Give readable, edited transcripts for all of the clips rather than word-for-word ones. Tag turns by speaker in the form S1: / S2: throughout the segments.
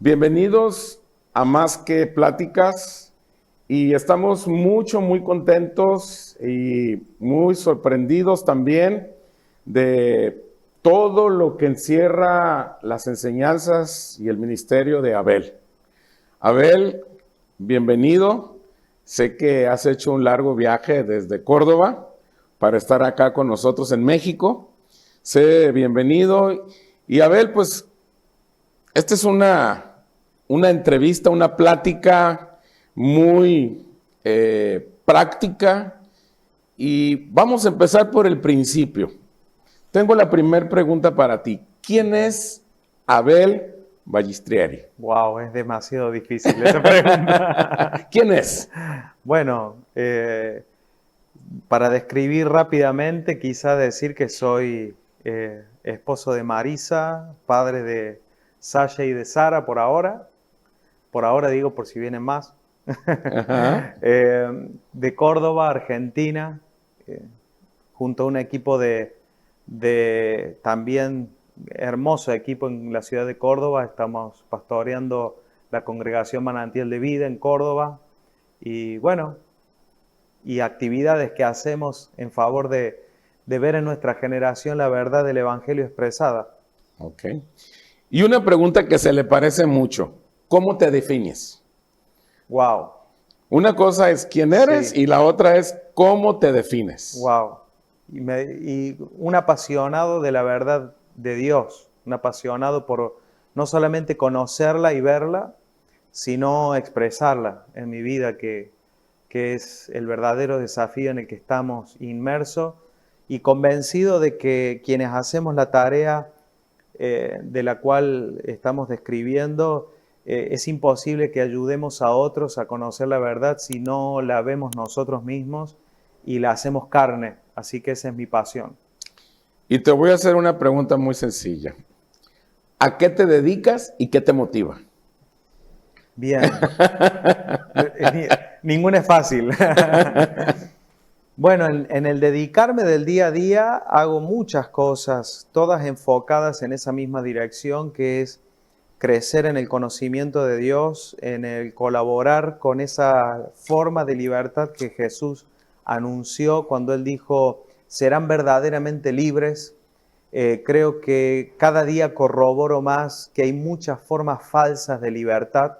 S1: Bienvenidos a Más que Pláticas y estamos muy contentos y muy sorprendidos también de todo lo que encierra las enseñanzas y el ministerio de Abel. Abel, bienvenido. Sé que has hecho un largo viaje desde Córdoba para estar acá con nosotros en México. Sé bienvenido. Y Abel, pues, esta es una entrevista, una plática muy práctica y vamos a empezar por el principio. Tengo la primera pregunta para ti. ¿Quién es Abel Ballistrieri?
S2: Wow, es demasiado difícil esa pregunta.
S1: ¿Quién es?
S2: Bueno, para describir rápidamente, quizá decir que soy esposo de Marisa, padre de Sasha y de Sara por ahora. Por ahora digo por si vienen más.
S1: Ajá.
S2: De Córdoba, Argentina, eh, junto a un equipo de también hermoso equipo en la ciudad de Córdoba. Estamos pastoreando la congregación Manantial de Vida en Córdoba y bueno, y actividades que hacemos en favor de ver en nuestra generación la verdad del Evangelio expresada.
S1: Ok. Y una pregunta que se le parece mucho. ¿Cómo te defines?
S2: Wow,
S1: Una cosa es quién eres
S2: sí,
S1: y la otra es cómo te defines.
S2: wow. Y un apasionado de la verdad de Dios, un apasionado por no solamente conocerla y verla, sino expresarla en mi vida, que es el verdadero desafío en el que estamos inmersos, y convencido de que quienes hacemos la tarea de la cual estamos describiendo, es imposible que ayudemos a otros a conocer la verdad si no la vemos nosotros mismos y la hacemos carne. Así que esa es mi pasión.
S1: Y te voy a hacer una pregunta muy sencilla. ¿A qué te dedicas y qué te motiva?
S2: Bien, ninguna es fácil. Bueno, en el dedicarme del día a día hago muchas cosas, todas enfocadas en esa misma dirección, que es crecer en el conocimiento de Dios, en el colaborar con esa forma de libertad que Jesús anunció cuando Él dijo, serán verdaderamente libres. Creo que cada día corroboro más que hay muchas formas falsas de libertad,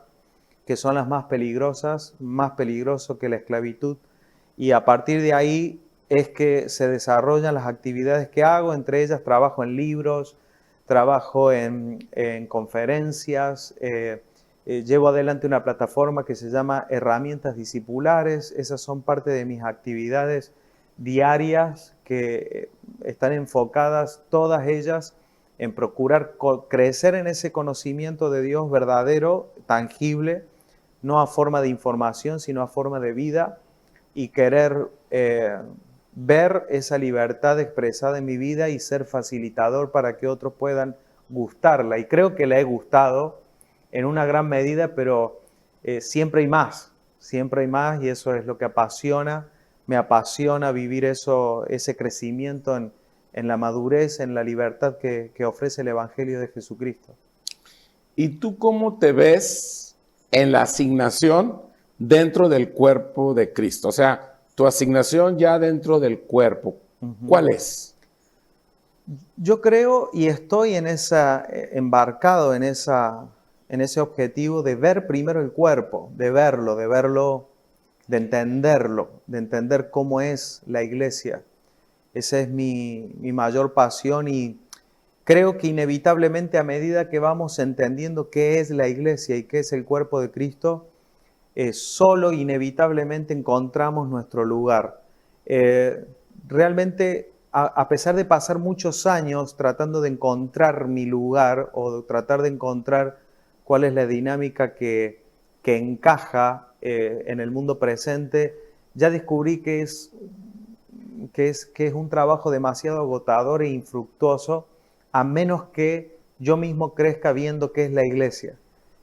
S2: que son las más peligroso que la esclavitud. Y a partir de ahí es que se desarrollan las actividades que hago, entre ellas trabajo en libros, trabajo en conferencias, llevo adelante una plataforma que se llama Herramientas Discipulares. Esas son parte de mis actividades diarias que están enfocadas todas ellas en procurar crecer en ese conocimiento de Dios verdadero, tangible, no a forma de información, sino a forma de vida, y querer ver esa libertad expresada en mi vida y ser facilitador para que otros puedan gustarla. Y creo que la he gustado en una gran medida, pero siempre hay más y eso es lo que apasiona. Me apasiona vivir eso, ese crecimiento en la madurez, en la libertad que ofrece el Evangelio de Jesucristo.
S1: ¿Y tú cómo te ves en la asignación dentro del cuerpo de Cristo? O sea, tu asignación ya dentro del cuerpo,
S2: Ujú.
S1: ¿cuál es?
S2: Yo creo y estoy en embarcado en ese objetivo de ver primero el cuerpo, de verlo, de entender cómo es la iglesia. Esa es mi mayor pasión, y creo que inevitablemente, a medida que vamos entendiendo qué es la iglesia y qué es el cuerpo de Cristo, solo inevitablemente encontramos nuestro lugar. Eh, Realmente, a pesar de pasar muchos años tratando de encontrar mi lugar o de tratar de encontrar cuál es la dinámica que encaja en el mundo presente, ya descubrí que es un trabajo demasiado agotador e infructuoso, a menos que yo mismo crezca viendo qué es la iglesia.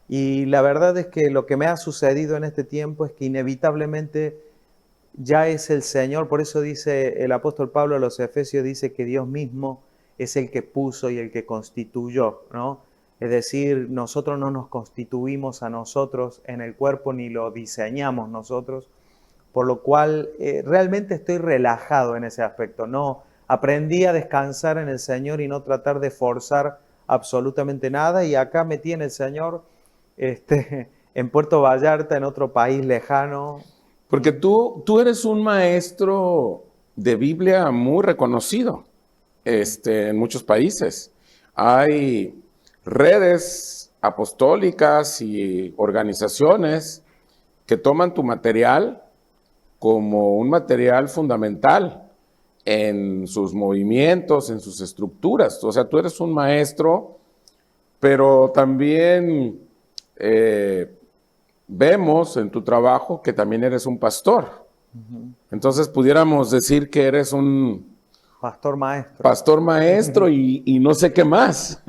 S2: Y la verdad es que lo que me ha sucedido en este tiempo es que inevitablemente ya es el Señor. Por eso dice el apóstol Pablo a los Efesios, dice que Dios mismo es el que puso y el que constituyó, ¿no? Es decir, nosotros no nos constituimos a nosotros en el cuerpo ni lo diseñamos nosotros, por lo cual realmente estoy relajado en ese aspecto. No, aprendí a descansar en el Señor y no tratar de forzar absolutamente nada, y acá me tiene el Señor en Puerto Vallarta, en otro país lejano.
S1: Porque tú eres un maestro de Biblia muy reconocido en muchos países. Hay redes apostólicas y organizaciones que toman tu material como un material fundamental en sus movimientos, en sus estructuras. O sea, tú eres un maestro, pero también vemos en tu trabajo que también eres un pastor. Entonces pudiéramos decir que eres un pastor maestro y no sé qué más.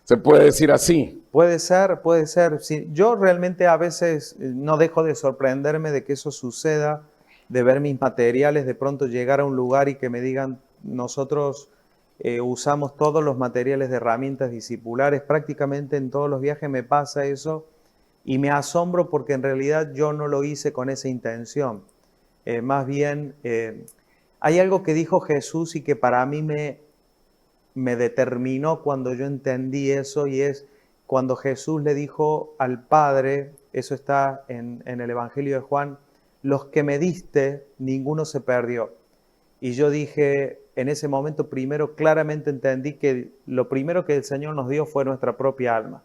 S1: Se puede decir así.
S2: Puede ser, puede ser. Sí, yo realmente a veces no dejo de sorprenderme de que eso suceda, de ver mis materiales, de pronto llegar a un lugar y que me digan, nosotros usamos todos los materiales de herramientas discipulares, prácticamente en todos los viajes me pasa eso, y me asombro porque en realidad yo no lo hice con esa intención. Más bien, hay algo que dijo Jesús y que para mí me determinó cuando yo entendí eso, y es cuando Jesús le dijo al Padre, eso está en el Evangelio de Juan, los que me diste, ninguno se perdió. Y yo dije, en ese momento primero claramente entendí que lo primero que el Señor nos dio fue nuestra propia alma,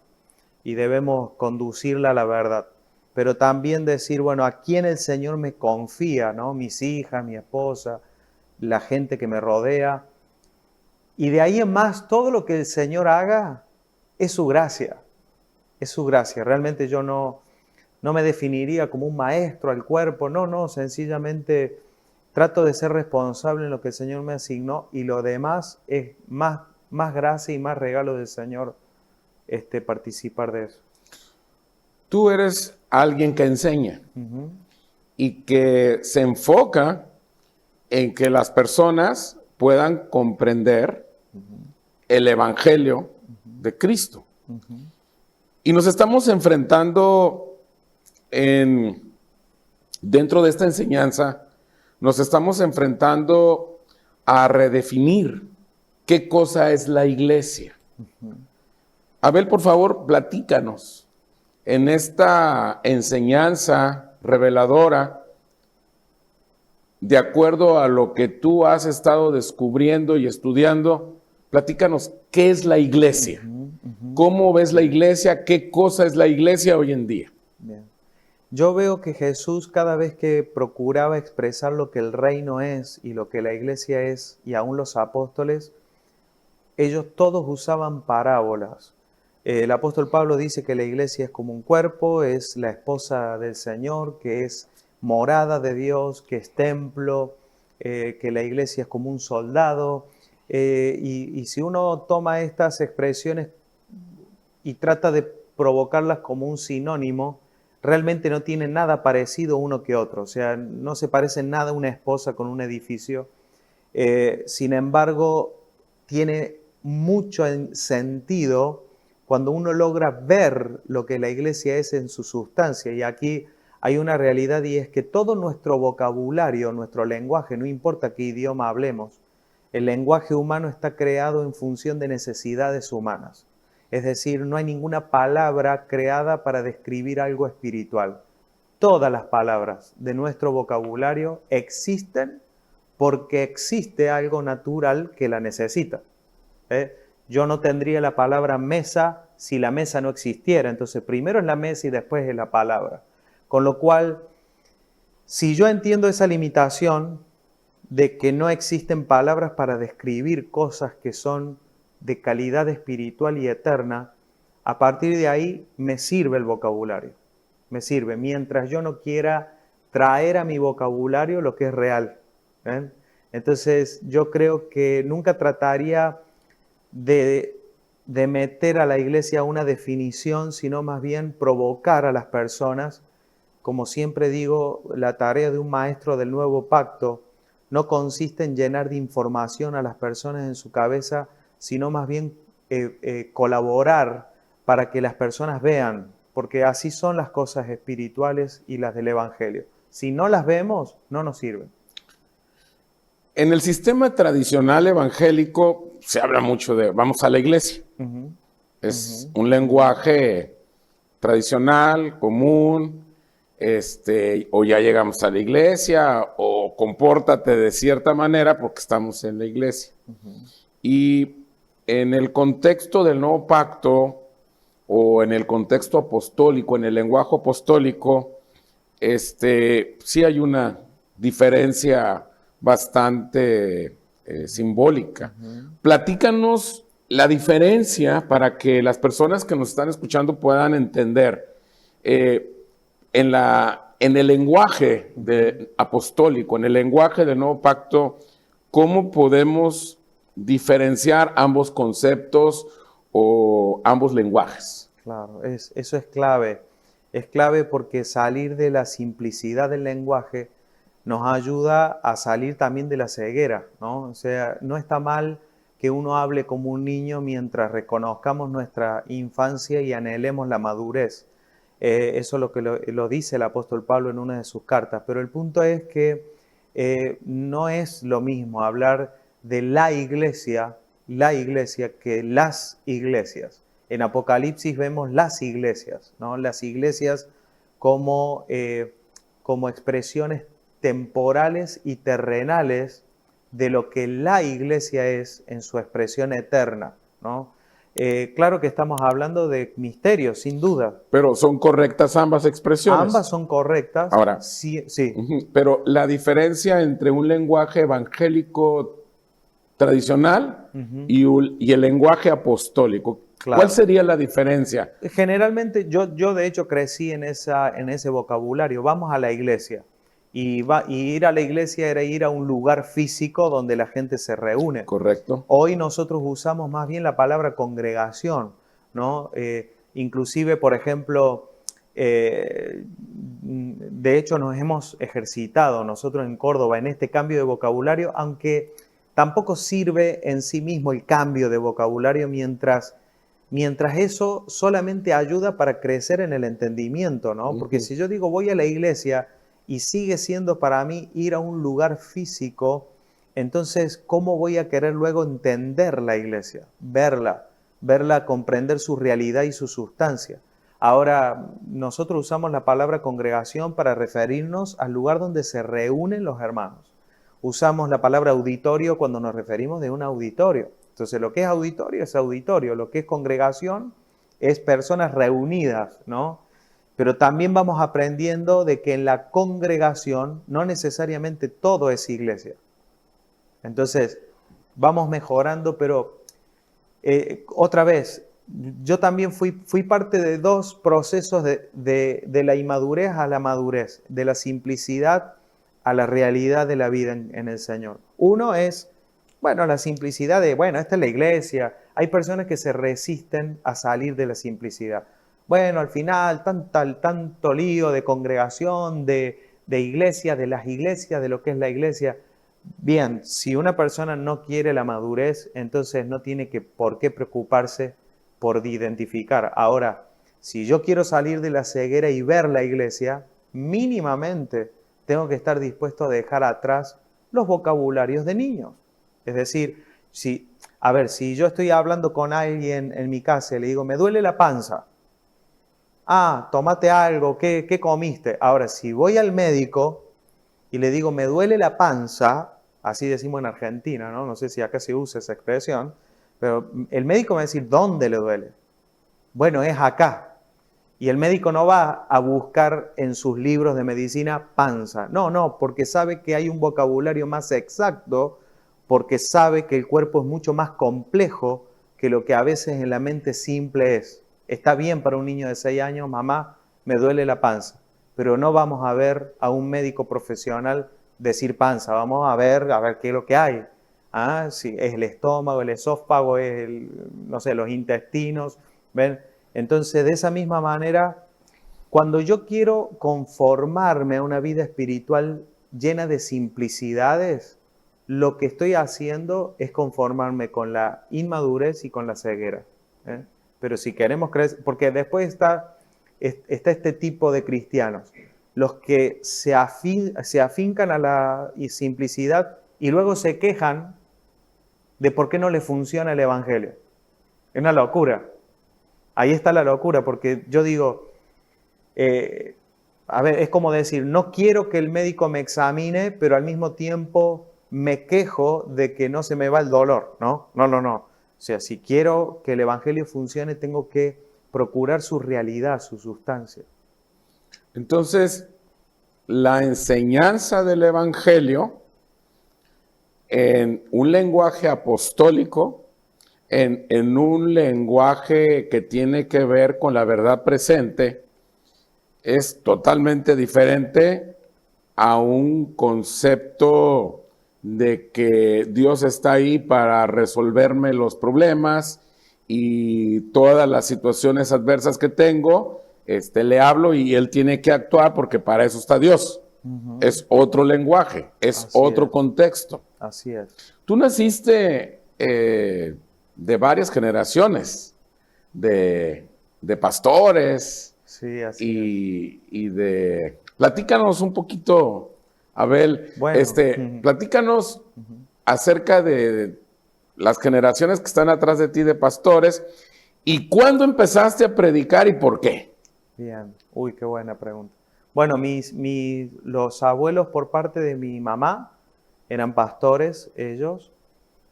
S2: y debemos conducirla a la verdad. Pero también decir, bueno, ¿a quién el Señor me confía? ¿No? Mis hijas, mi esposa, la gente que me rodea. Y de ahí en más, todo lo que el Señor haga es su gracia. Es su gracia. Realmente yo no me definiría como un maestro al cuerpo. No, sencillamente trato de ser responsable en lo que el Señor me asignó, y lo demás es más gracia y más regalo del Señor participar de eso.
S1: Tú eres alguien que enseña y que se enfoca en que las personas puedan comprender el Evangelio de Cristo. Y nos estamos enfrentando dentro de esta enseñanza, nos estamos enfrentando a redefinir qué cosa es la iglesia. Abel, por favor, platícanos en esta enseñanza reveladora, de acuerdo a lo que tú has estado descubriendo y estudiando, platícanos qué es la iglesia. ¿Cómo ves la iglesia? ¿Qué cosa es la iglesia hoy en día?
S2: Bien. Yo veo que Jesús, cada vez que procuraba expresar lo que el reino es y lo que la iglesia es, y aún los apóstoles, ellos todos usaban parábolas. El apóstol Pablo dice que la iglesia es como un cuerpo, es la esposa del Señor, que es morada de Dios, que es templo, que la iglesia es como un soldado. Y si uno toma estas expresiones y trata de provocarlas como un sinónimo, realmente no tienen nada parecido uno que otro. O sea, no se parece nada una esposa con un edificio. Sin embargo, tiene mucho sentido cuando uno logra ver lo que la iglesia es en su sustancia. Y aquí hay una realidad, y es que todo nuestro vocabulario, nuestro lenguaje, no importa qué idioma hablemos, el lenguaje humano está creado en función de necesidades humanas. Es decir, no hay ninguna palabra creada para describir algo espiritual. Todas las palabras de nuestro vocabulario existen porque existe algo natural que la necesita. Yo no tendría la palabra mesa si la mesa no existiera. Entonces, primero es la mesa y después es la palabra. Con lo cual, si yo entiendo esa limitación de que no existen palabras para describir cosas que son de calidad espiritual y eterna, a partir de ahí me sirve el vocabulario. Me sirve, mientras yo no quiera traer a mi vocabulario lo que es real. Entonces, yo creo que nunca trataría de meter a la iglesia una definición, sino más bien provocar a las personas. Como siempre digo, la tarea de un maestro del nuevo pacto no consiste en llenar de información a las personas en su cabeza, sino más bien colaborar para que las personas vean, porque así son las cosas espirituales y las del Evangelio. Si no las vemos, no nos sirven.
S1: En el sistema tradicional evangélico se habla mucho de vamos a la iglesia. Es un lenguaje tradicional, común, o ya llegamos a la iglesia, o compórtate de cierta manera porque estamos en la iglesia. Y en el contexto del nuevo pacto, o en el contexto apostólico, en el lenguaje apostólico, sí hay una diferencia bastante simbólica. Platícanos la diferencia para que las personas que nos están escuchando puedan entender. En el lenguaje apostólico, en el lenguaje del nuevo pacto, ¿cómo podemos diferenciar ambos conceptos o ambos lenguajes?
S2: Claro, eso es clave. Es clave porque salir de la simplicidad del lenguaje nos ayuda a salir también de la ceguera, ¿no? O sea, no está mal que uno hable como un niño mientras reconozcamos nuestra infancia y anhelemos la madurez. Eso es lo que lo dice el apóstol Pablo en una de sus cartas. Pero el punto es que no es lo mismo hablar de la iglesia que las iglesias. En Apocalipsis vemos las iglesias, ¿no? Las iglesias como expresiones temporales y terrenales de lo que la iglesia es en su expresión eterna, ¿no? Claro que estamos hablando de misterios, sin duda.
S1: Pero son correctas ambas expresiones.
S2: Ambas son correctas.
S1: Ahora,
S2: sí.
S1: Pero la diferencia entre un lenguaje evangélico tradicional y el lenguaje apostólico,
S2: Claro.
S1: ¿Cuál sería la diferencia?
S2: Generalmente yo de hecho crecí en ese vocabulario. Vamos a la iglesia. Y ir a la iglesia era ir a un lugar físico donde la gente se reúne.
S1: Correcto.
S2: Hoy nosotros usamos más bien la palabra congregación, ¿no? Inclusive, por ejemplo, de hecho nos hemos ejercitado nosotros en Córdoba en este cambio de vocabulario, aunque tampoco sirve en sí mismo el cambio de vocabulario mientras eso solamente ayuda para crecer en el entendimiento, ¿no? Porque si yo digo voy a la iglesia y sigue siendo para mí ir a un lugar físico, entonces, ¿cómo voy a querer luego entender la iglesia? Verla, comprender su realidad y su sustancia. Ahora, nosotros usamos la palabra congregación para referirnos al lugar donde se reúnen los hermanos. Usamos la palabra auditorio cuando nos referimos de un auditorio. Entonces, lo que es auditorio, lo que es congregación es personas reunidas, ¿no? Pero también vamos aprendiendo de que en la congregación no necesariamente todo es iglesia. Entonces, vamos mejorando, pero otra vez, yo también fui parte de dos procesos de la inmadurez a la madurez, de la simplicidad a la realidad de la vida en el Señor. Uno es, la simplicidad de, esta es la iglesia. Hay personas que se resisten a salir de la simplicidad. Al final, tanto lío de congregación, de iglesia, de las iglesias, de lo que es la iglesia. Bien, si una persona no quiere la madurez, entonces no tiene por qué preocuparse por identificar. Ahora, si yo quiero salir de la ceguera y ver la iglesia, mínimamente tengo que estar dispuesto a dejar atrás los vocabularios de niños. Es decir, si yo estoy hablando con alguien en mi casa y le digo, me duele la panza. Ah, tómate algo, ¿qué comiste? Ahora, si voy al médico y le digo, me duele la panza, así decimos en Argentina, ¿no? No sé si acá se usa esa expresión, pero el médico me va a decir, ¿dónde le duele? Bueno, es acá. Y el médico no va a buscar en sus libros de medicina panza. No, porque sabe que hay un vocabulario más exacto, porque sabe que el cuerpo es mucho más complejo que lo que a veces en la mente simple es. Está bien para un niño de 6 años, mamá, me duele la panza, pero no vamos a ver a un médico profesional decir panza, vamos a ver qué es lo que hay. Si es el estómago, el esófago, los intestinos, ¿ven? Entonces, de esa misma manera, cuando yo quiero conformarme a una vida espiritual llena de simplicidades, lo que estoy haciendo es conformarme con la inmadurez y con la ceguera. ¿Eh? Pero si queremos crecer, porque después está este tipo de cristianos, los que se afincan a la simplicidad y luego se quejan de por qué no les funciona el Evangelio. Es una locura. Ahí está la locura, porque yo digo, a ver, es como decir, no quiero que el médico me examine, pero al mismo tiempo me quejo de que no se me va el dolor, ¿no? No, no, no. O sea, si quiero que el Evangelio funcione, tengo que procurar su realidad, su sustancia.
S1: Entonces, la enseñanza del Evangelio en un lenguaje apostólico, en un lenguaje que tiene que ver con la verdad presente, es totalmente diferente a un concepto de que Dios está ahí para resolverme los problemas y todas las situaciones adversas que tengo, le hablo y Él tiene que actuar porque para eso está Dios. Es otro lenguaje, es
S2: Así
S1: otro
S2: es.
S1: contexto.
S2: Así es.
S1: Tú naciste de varias generaciones de pastores
S2: Sí, así es.
S1: y de... Platícanos un poquito, Abel,
S2: Bueno,
S1: platícanos acerca de las generaciones que están atrás de ti de pastores y cuándo empezaste a predicar y por qué.
S2: bien. Uy, qué buena pregunta. Bueno, los abuelos por parte de mi mamá eran pastores, ellos.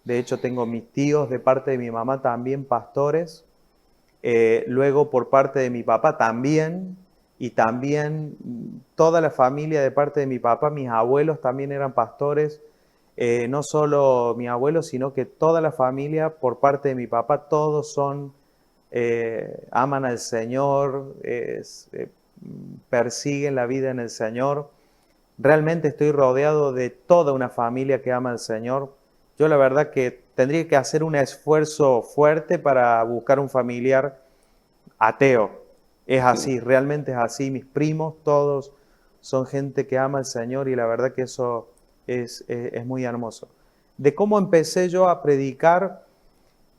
S2: De hecho, tengo mis tíos de parte de mi mamá también pastores. Luego por parte de mi papá también. Y también toda la familia de parte de mi papá, mis abuelos también eran pastores. No solo mi abuelo, sino que toda la familia por parte de mi papá, todos aman al Señor, persiguen la vida en el Señor. Realmente estoy rodeado de toda una familia que ama al Señor. Yo la verdad que tendría que hacer un esfuerzo fuerte para buscar un familiar ateo. Es así, realmente es así. Mis primos, todos son gente que ama al Señor y la verdad que eso es muy hermoso. De cómo empecé yo a predicar,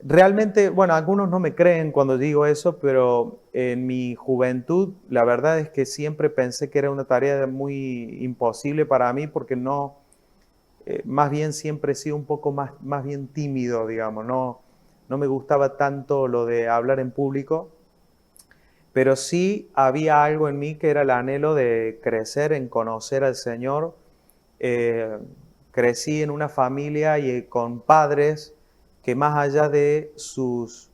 S2: realmente, bueno, algunos no me creen cuando digo eso, pero en mi juventud la verdad es que siempre pensé que era una tarea muy imposible para mí porque no, más bien siempre he sido un poco más bien tímido, digamos, no me gustaba tanto lo de hablar en público, pero sí había algo en mí que era el anhelo de crecer, en conocer al Señor. Eh, Crecí en una familia y con padres que más allá de sus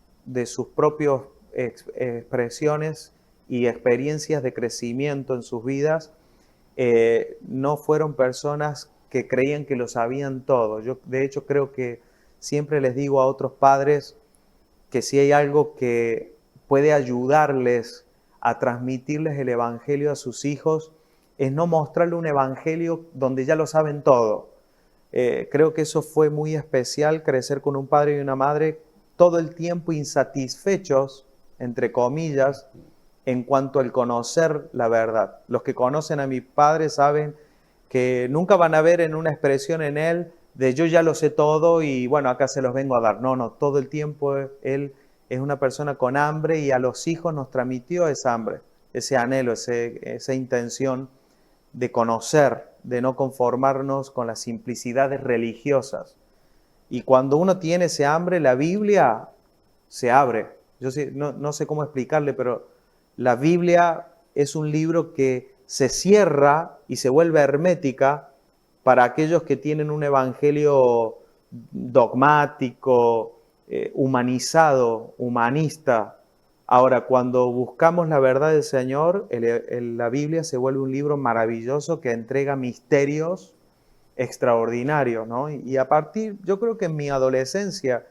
S2: propias expresiones y experiencias de crecimiento en sus vidas, no fueron personas que creían que lo sabían todo. Yo, de hecho, creo que siempre les digo a otros padres que si hay algo que puede ayudarles a transmitirles el Evangelio a sus hijos, es no mostrarle un Evangelio donde ya lo saben todo. Creo que eso fue muy especial, crecer con un padre y una madre todo el tiempo insatisfechos, entre comillas, en cuanto al conocer la verdad. Los que conocen a mi padre saben que nunca van a ver en una expresión en él de yo ya lo sé todo y bueno, acá se los vengo a dar. No, no, todo el tiempo él es una persona con hambre y a los hijos nos transmitió esa hambre, ese anhelo, esa intención de conocer, de no conformarnos con las simplicidades religiosas. Y cuando uno tiene ese hambre, la Biblia se abre. Yo no sé cómo explicarle, pero la Biblia es un libro que se cierra y se vuelve hermética para aquellos que tienen un evangelio dogmático, humanizado, humanista. Ahora, cuando buscamos la verdad del Señor, la Biblia se vuelve un libro maravilloso que entrega misterios extraordinarios, ¿no? Y a partir, yo creo que en mi adolescencia,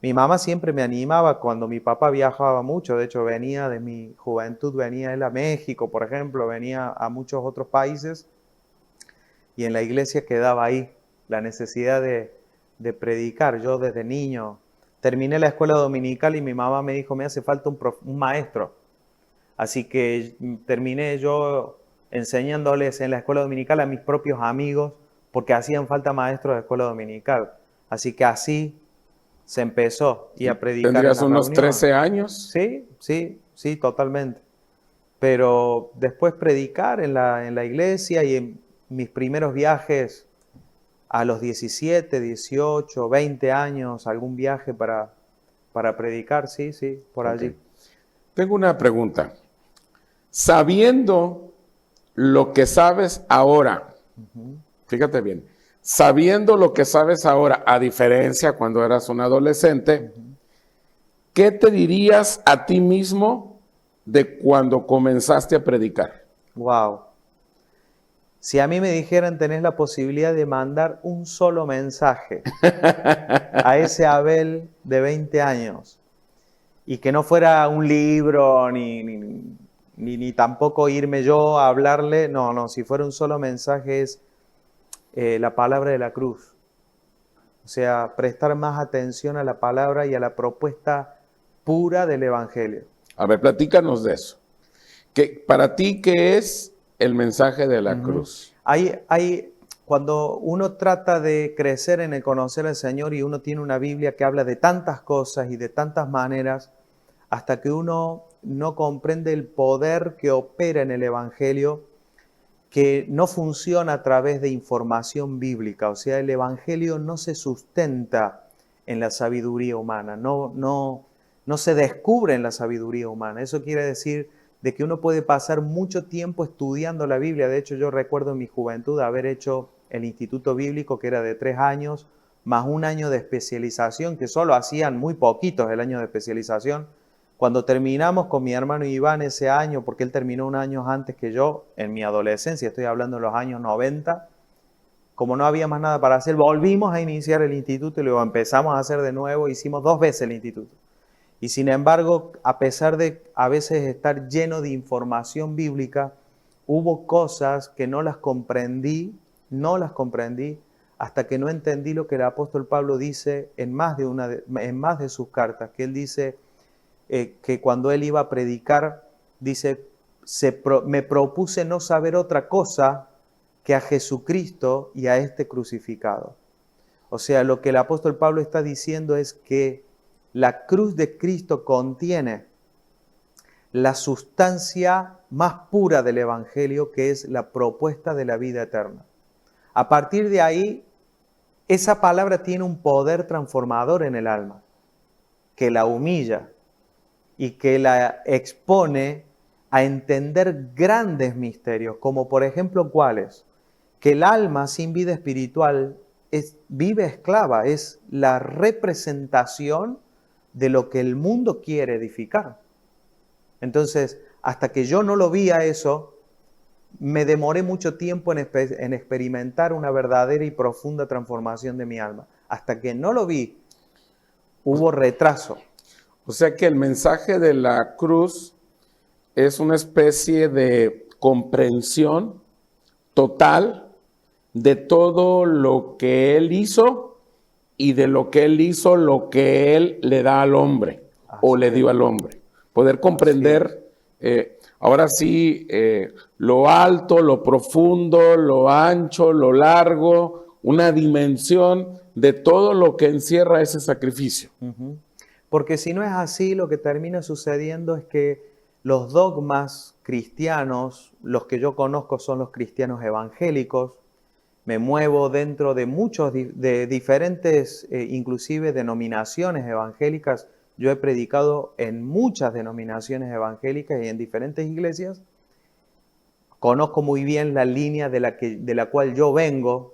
S2: mi mamá siempre me animaba cuando mi papá viajaba mucho, de hecho venía de mi juventud, venía él a México, por ejemplo, venía a muchos otros países y en la iglesia quedaba ahí la necesidad de predicar. Yo desde niño terminé la escuela dominical y mi mamá me dijo, me hace falta un maestro. Así que terminé yo enseñándoles en la escuela dominical a mis propios amigos porque hacían falta maestros de escuela dominical. Así que así se empezó y a predicar en
S1: ¿Tendrías
S2: las
S1: unos
S2: reuniones.
S1: 13 años?
S2: Sí, totalmente. Pero después predicar en la iglesia y en mis primeros viajes a los 17, 18, 20 años, algún viaje para predicar, sí, por
S1: Ok.
S2: allí.
S1: Tengo una pregunta. Sabiendo lo que sabes ahora, fíjate bien, sabiendo lo que sabes ahora, a diferencia cuando eras un adolescente, ¿qué te dirías a ti mismo de cuando comenzaste a predicar?
S2: Wow. Si a mí me dijeran tenés la posibilidad de mandar un solo mensaje a ese Abel de 20 años y que no fuera un libro ni tampoco irme yo a hablarle, no, si fuera un solo mensaje es la palabra de la cruz. O sea, prestar más atención a la palabra y a la propuesta pura del Evangelio.
S1: A ver, platícanos de eso. Para ti, ¿qué es el mensaje de la cruz?
S2: Cuando uno trata de crecer en el conocer al Señor y uno tiene una Biblia que habla de tantas cosas y de tantas maneras, hasta que uno no comprende el poder que opera en el Evangelio, que no funciona a través de información bíblica. O sea, el Evangelio no se sustenta en la sabiduría humana, no se descubre en la sabiduría humana. Eso quiere decir de que uno puede pasar mucho tiempo estudiando la Biblia. De hecho, yo recuerdo en mi juventud haber hecho el instituto bíblico, que era de 3 años, más un año de especialización, que solo hacían muy poquitos el año de especialización. Cuando terminamos con mi hermano Iván ese año, porque él terminó un año antes que yo, en mi adolescencia, estoy hablando de los años 90, como no había más nada para hacer, volvimos a iniciar el instituto y luego empezamos a hacer de nuevo, hicimos 2 veces el instituto. Y sin embargo, a pesar de a veces estar lleno de información bíblica, hubo cosas que no las comprendí hasta que no entendí lo que el apóstol Pablo dice en más de sus cartas, que él dice que cuando él iba a predicar, dice, me propuse no saber otra cosa que a Jesucristo y a este crucificado. O sea, lo que el apóstol Pablo está diciendo es que la cruz de Cristo contiene la sustancia más pura del Evangelio, que es la propuesta de la vida eterna. A partir de ahí, esa palabra tiene un poder transformador en el alma, que la humilla y que la expone a entender grandes misterios, como por ejemplo, ¿cuáles? Que el alma sin vida espiritual vive esclava, es la representación de lo que el mundo quiere edificar. Entonces, hasta que yo no lo vi a eso, me demoré mucho tiempo en experimentar una verdadera y profunda transformación de mi alma. Hasta que no lo vi, hubo retraso.
S1: O sea que el mensaje de la cruz es una especie de comprensión total de todo lo que Él hizo y de lo que Él hizo, lo que Él le da al hombre o le dio al hombre. Poder comprender, ahora sí, lo alto, lo profundo, lo ancho, lo largo, una dimensión de todo lo que encierra ese sacrificio.
S2: Porque si no es así, lo que termina sucediendo es que los dogmas cristianos, los que yo conozco son los cristianos evangélicos, me muevo dentro de muchos, de diferentes, inclusive denominaciones evangélicas. Yo he predicado en muchas denominaciones evangélicas y en diferentes iglesias. Conozco muy bien la línea de la cual yo vengo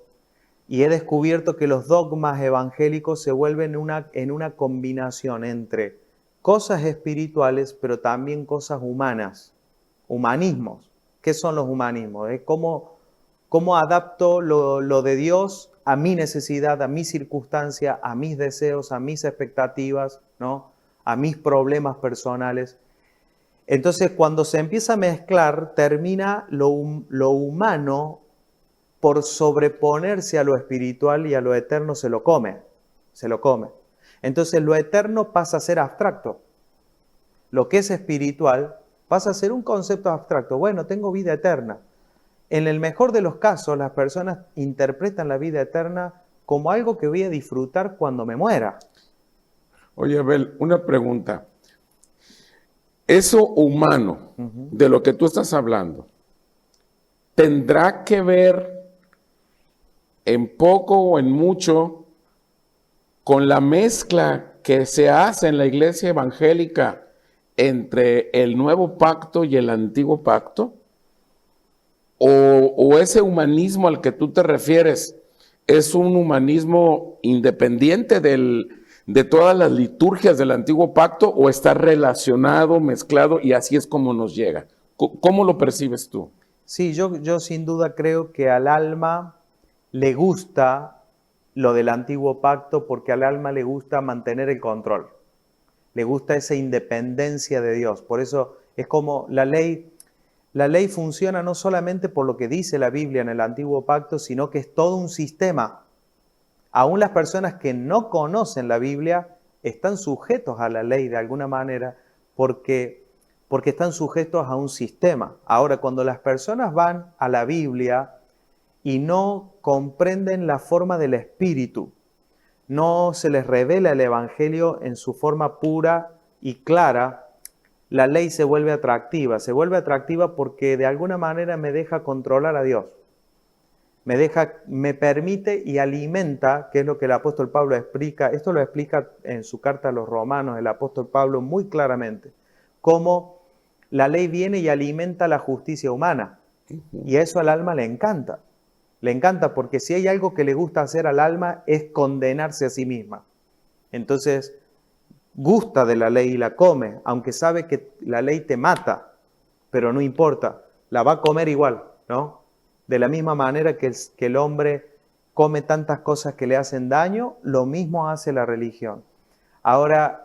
S2: y he descubierto que los dogmas evangélicos se vuelven en una combinación entre cosas espirituales, pero también cosas humanas, humanismos. ¿Qué son los humanismos? Es cómo adapto lo de Dios a mi necesidad, a mi circunstancia, a mis deseos, a mis expectativas, ¿no? A mis problemas personales. Entonces, cuando se empieza a mezclar, termina lo humano por sobreponerse a lo espiritual y a lo eterno se lo come. Entonces, lo eterno pasa a ser abstracto. Lo que es espiritual pasa a ser un concepto abstracto. Bueno, tengo vida eterna. en el mejor de los casos, las personas interpretan la vida eterna como algo que voy a disfrutar cuando me muera.
S1: Oye, Abel, una pregunta. Eso humano, de lo que tú estás hablando, ¿tendrá que ver en poco o en mucho con la mezcla que se hace en la iglesia evangélica entre el nuevo pacto y el antiguo pacto? ¿O ese humanismo al que tú te refieres es un humanismo independiente de todas las liturgias del antiguo pacto, o está relacionado, mezclado, y así es como nos llega? ¿Cómo lo percibes tú?
S2: Sí, yo sin duda creo que al alma le gusta lo del antiguo pacto porque al alma le gusta mantener el control. Le gusta esa independencia de Dios. Por eso es como la ley funciona no solamente por lo que dice la Biblia en el antiguo pacto, sino que es todo un sistema. Aún las personas que no conocen la Biblia están sujetos a la ley de alguna manera porque están sujetos a un sistema. Ahora, cuando las personas van a la Biblia y no comprenden la forma del Espíritu, no se les revela el Evangelio en su forma pura y clara, la ley se vuelve atractiva. Se vuelve atractiva porque de alguna manera me deja controlar a Dios. Me permite y alimenta, que es lo que el apóstol Pablo explica. Esto lo explica en su carta a los Romanos el apóstol Pablo muy claramente. Cómo la ley viene y alimenta la justicia humana. Y eso al alma le encanta. Le encanta porque si hay algo que le gusta hacer al alma es condenarse a sí misma. Entonces, gusta de la ley y la come, aunque sabe que la ley te mata, pero no importa, la va a comer igual, ¿no? De la misma manera que el hombre come tantas cosas que le hacen daño, lo mismo hace la religión. Ahora,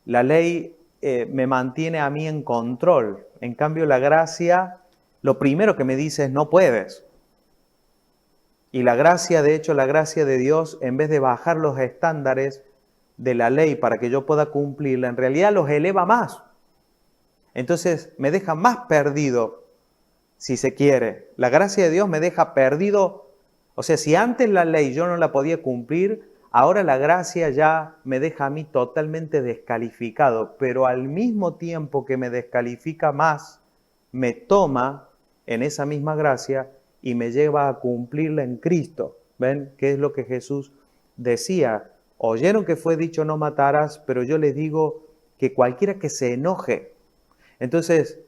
S2: la ley me mantiene a mí en control. En cambio, la gracia, lo primero que me dice es no puedes. Y la gracia, de hecho, la gracia de Dios, en vez de bajar los estándares de la ley para que yo pueda cumplirla, en realidad los eleva más. Entonces me deja más perdido, si se quiere. La gracia de Dios me deja perdido. O sea, si antes la ley yo no la podía cumplir, ahora la gracia ya me deja a mí totalmente descalificado. Pero al mismo tiempo que me descalifica más, me toma en esa misma gracia y me lleva a cumplirla en Cristo. ¿Ven? ¿Qué es lo que Jesús decía? Oyeron que fue dicho no matarás, pero yo les digo que cualquiera que se enoje, entonces,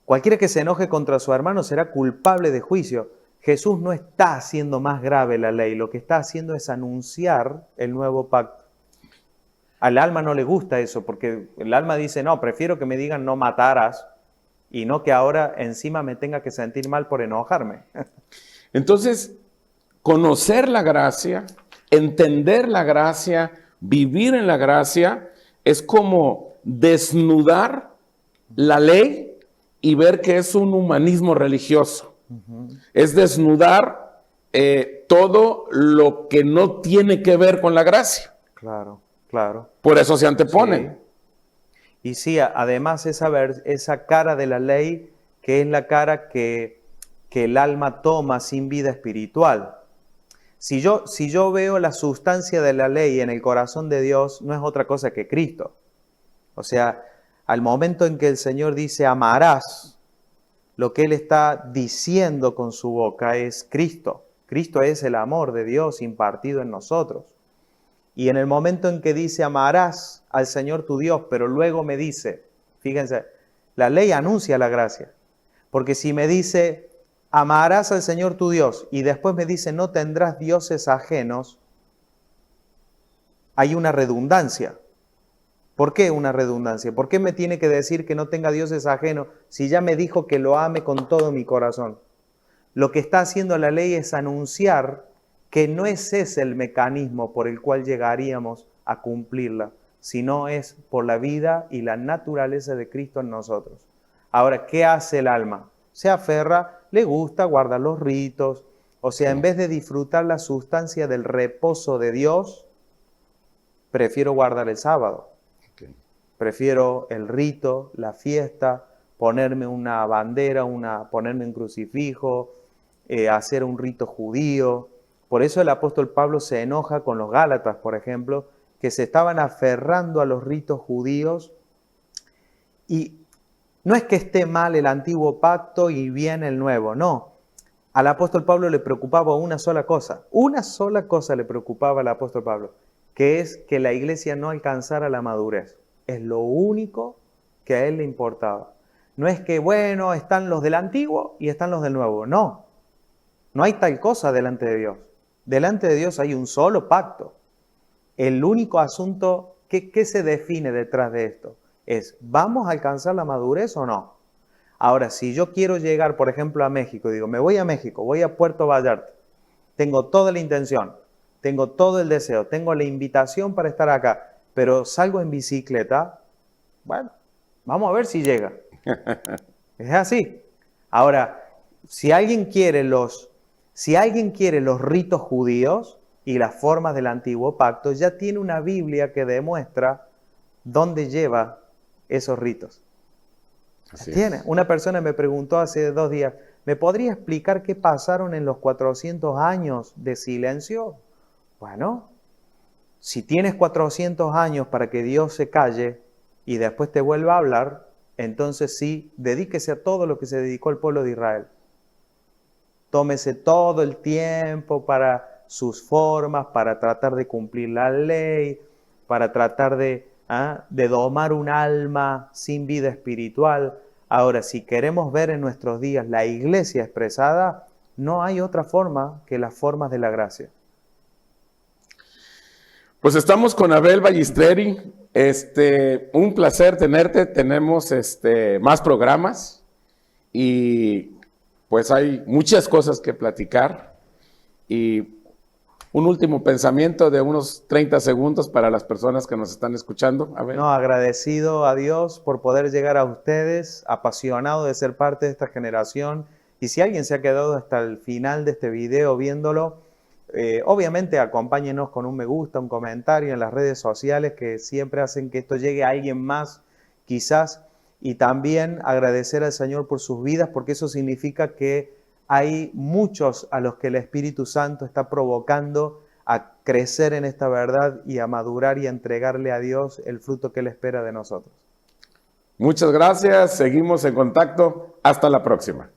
S2: cualquiera que se enoje contra su hermano será culpable de juicio. Jesús no está haciendo más grave la ley, lo que está haciendo es anunciar el nuevo pacto. Al alma no le gusta eso, porque el alma dice, no, prefiero que me digan no matarás y no que ahora encima me tenga que sentir mal por enojarme.
S1: Entonces, conocer la gracia, entender la gracia, vivir en la gracia, es como desnudar la ley y ver que es un humanismo religioso. Es desnudar todo lo que no tiene que ver con la gracia.
S2: Claro, claro.
S1: Por eso se anteponen.
S2: Sí. Y sí, además esa cara de la ley, que es la cara que el alma toma sin vida espiritual. Si yo veo la sustancia de la ley en el corazón de Dios, no es otra cosa que Cristo. O sea, al momento en que el Señor dice amarás, lo que Él está diciendo con su boca es Cristo. Cristo es el amor de Dios impartido en nosotros. Y en el momento en que dice amarás al Señor tu Dios, pero luego me dice, fíjense, la ley anuncia la gracia. Porque si me dice amarás al Señor tu Dios y después me dice no tendrás dioses ajenos, hay una redundancia. ¿Por qué una redundancia? ¿Por qué me tiene que decir que no tenga dioses ajenos si ya me dijo que lo ame con todo mi corazón? Lo que está haciendo la ley es anunciar que no es ese el mecanismo por el cual llegaríamos a cumplirla, sino es por la vida y la naturaleza de Cristo en nosotros. Ahora, ¿qué hace el alma? Se aferra, le gusta guardar los ritos, o sea, en vez de disfrutar la sustancia del reposo de Dios, prefiero guardar el sábado. Prefiero el rito, la fiesta, ponerme una bandera, ponerme un crucifijo, hacer un rito judío. Por eso el apóstol Pablo se enoja con los Gálatas, por ejemplo, que se estaban aferrando a los ritos judíos. Y no es que esté mal el antiguo pacto y bien el nuevo, no. Al apóstol Pablo le preocupaba una sola cosa le preocupaba al apóstol Pablo, que es que la iglesia no alcanzara la madurez. Es lo único que a él le importaba. No es que, bueno, están los del antiguo y están los del nuevo. No, no hay tal cosa delante de Dios. Delante de Dios hay un solo pacto. El único asunto que se define detrás de esto es, ¿vamos a alcanzar la madurez o no? Ahora, si yo quiero llegar, por ejemplo, a México, digo, me voy a México, voy a Puerto Vallarta, tengo toda la intención, tengo todo el deseo, tengo la invitación para estar acá, pero salgo en bicicleta, bueno, vamos a ver si llega. Es así. Ahora, si alguien quiere los ritos judíos y las formas del antiguo pacto, ya tiene una Biblia que demuestra dónde lleva esos ritos. ¿Tiene? Una persona me preguntó hace 2 días, ¿me podría explicar qué pasaron en los 400 años de silencio? Bueno, si tienes 400 años para que Dios se calle y después te vuelva a hablar, entonces sí, dedíquese a todo lo que se dedicó el pueblo de Israel. Tómese todo el tiempo para sus formas, para tratar de cumplir la ley, para tratar de domar un alma sin vida espiritual. Ahora, si queremos ver en nuestros días la iglesia expresada, no hay otra forma que las formas de la gracia.
S1: Pues estamos con Abel Ballisteri. Un placer tenerte. Tenemos más programas y pues hay muchas cosas que platicar. Y un último pensamiento de unos 30 segundos para las personas que nos están escuchando. A ver.
S2: No, agradecido a Dios por poder llegar a ustedes, apasionado de ser parte de esta generación. Y si alguien se ha quedado hasta el final de este video viéndolo, obviamente acompáñenos con un me gusta, un comentario en las redes sociales que siempre hacen que esto llegue a alguien más, quizás. Y también agradecer al Señor por sus vidas, porque eso significa que hay muchos a los que el Espíritu Santo está provocando a crecer en esta verdad y a madurar y a entregarle a Dios el fruto que Él espera de nosotros.
S1: Muchas gracias, seguimos en contacto, hasta la próxima.